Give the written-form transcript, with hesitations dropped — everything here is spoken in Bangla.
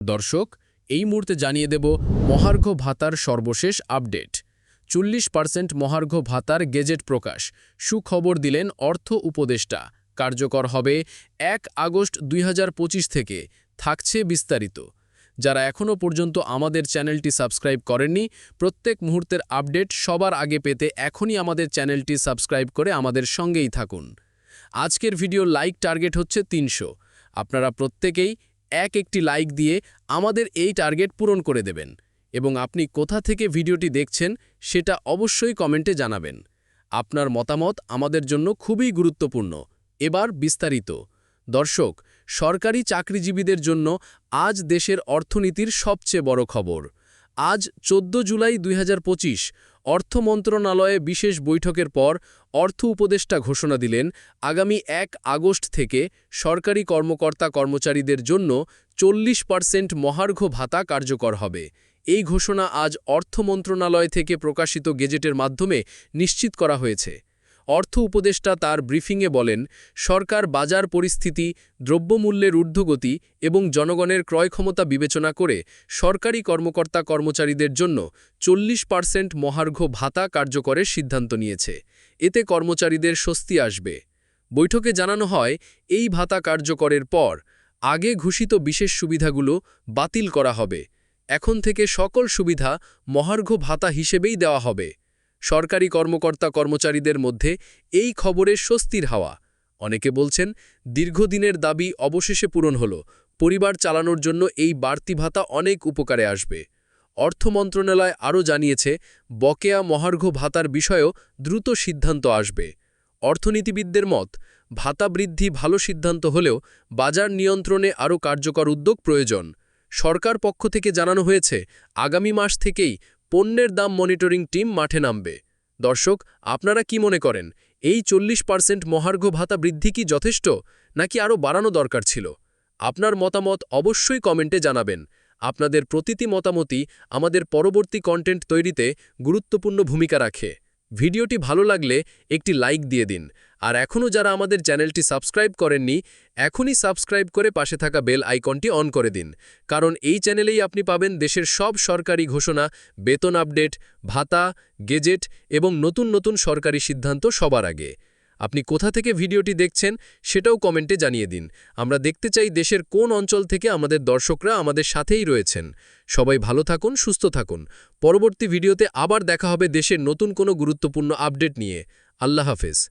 দর্শক, এই মুহূর্তে জানিয়ে দেব মহার্ঘ ভাতার সর্বশেষ আপডেট। 40% মহার্ঘ ভাতার গেজেট প্রকাশ। সুখবর দিলেন অর্থ উপদেষ্টা। কার্যকর হবে 1 আগস্ট 2025 থেকে। থাকছে বিস্তারিত। যারা এখনও পর্যন্ত আমাদের চ্যানেলটি সাবস্ক্রাইব করেননি, প্রত্যেক মুহূর্তের আপডেট সবার আগে পেতে এখনই আমাদের চ্যানেলটি সাবস্ক্রাইব করে আমাদের সঙ্গেই থাকুন। আজকের ভিডিও লাইক টার্গেট হচ্ছে 300। আপনারা প্রত্যেকেই একটি লাইক দিয়ে আমাদের এই টার্গেট পূরণ করে দেবেন এবং আপনি কোথা থেকে ভিডিওটি দেখছেন সেটা অবশ্যই কমেন্টে জানাবেন। আপনার মতামত আমাদের জন্য খুবই গুরুত্বপূর্ণ। এবার বিস্তারিত। দর্শক, সরকারি চাকরিজীবীদের জন্য আজ দেশের অর্থনীতির সবচেয়ে বড় খবর। আজ 14 জুলাই 2025 অর্থ মন্ত্রণালয়ে বিশেষ বৈঠকের পর অর্থ উপদেষ্টা ঘোষণা দিলেন, আগামী 1 আগস্ট থেকে সরকারি কর্মকর্তা-কর্মচারীদের জন্য 40% মহার্ঘ ভাতা কার্যকর হবে। এই ঘোষণা আজ অর্থ মন্ত্রণালয় থেকে প্রকাশিত গেজেটের মাধ্যমে নিশ্চিত করা হয়েছে। অর্থ উপদেষ্টা তার ব্রিফিংয়ে বলেন, সরকার বাজার পরিস্থিতি, দ্রব্যমূল্যের ঊর্ধ্বগতি এবং জনগণের ক্রয়ক্ষমতা বিবেচনা করে সরকারি কর্মকর্তা-কর্মচারীদের জন্য 40% মহার্ঘ ভাতা কার্যকরের সিদ্ধান্ত নিয়েছে। এতে কর্মচারীদের স্বস্তি আসবে। বৈঠকে জানানো হয়, এই ভাতা কার্যকরের পর আগে ঘোষিত বিশেষ সুবিধাগুলো বাতিল করা হবে। এখন থেকে সকল সুবিধা মহার্ঘ ভাতা হিসেবেই দেওয়া হবে। সরকারি কর্মকর্তা-কর্মচারীদের মধ্যে এই খবরে স্বস্তির হাওয়া। অনেকে বলছেন, দীর্ঘদিনের দাবি অবশেষে পূরণ হলো। পরিবার চালানোর জন্য এই বাড়তি ভাতা অনেক উপকারে আসবে। অর্থ মন্ত্রণালয় আরও জানিয়েছে, বকেয়া মহার্ঘ ভাতার বিষয়েও দ্রুত সিদ্ধান্ত আসবে। অর্থনীতিবিদদের মত, ভাতা বৃদ্ধি ভালো সিদ্ধান্ত হলেও বাজার নিয়ন্ত্রণে আরও কার্যকর উদ্যোগ প্রয়োজন। সরকার পক্ষ থেকে জানানো হয়েছে, আগামী মাস থেকেই পণ্যের দাম মনিটরিং টিম মাঠে নামবে। দর্শক, আপনারা কি মনে করেন, এই 40% মহার্ঘ ভাতা বৃদ্ধি কি যথেষ্ট, নাকি আরও বাড়ানো দরকার ছিল? আপনার মতামত অবশ্যই কমেন্টে জানাবেন। আপনাদের প্রতিটি মতামতই আমাদের পরবর্তী কন্টেন্ট তৈরিতে গুরুত্বপূর্ণ ভূমিকা রাখে। ভিডিওটি ভালো লাগলে একটি লাইক দিয়ে দিন। আর এখনও যারা আমাদের চ্যানেলটি সাবস্ক্রাইব করেননি, এখনই সাবস্ক্রাইব করে পাশে থাকা বেল আইকনটি অন করে দিন। কারণ এই চ্যানেলেই আপনি পাবেন দেশের সব সরকারি ঘোষণা, বেতন আপডেট, ভাতা, গেজেট এবং নতুন নতুন সরকারি সিদ্ধান্ত সবার আগে। আপনি কোথা থেকে ভিডিওটি দেখছেন সেটাও কমেন্টে জানিয়ে দিন। আমরা দেখতে চাই দেশের কোন অঞ্চল থেকে আমাদের দর্শকরা আমাদের সাথেই রয়েছেন। সবাই ভালো থাকুন, সুস্থ থাকুন। পরবর্তী ভিডিওতে আবার দেখা হবে দেশের নতুন কোনো গুরুত্বপূর্ণ আপডেট নিয়ে। আল্লাহ হাফেজ।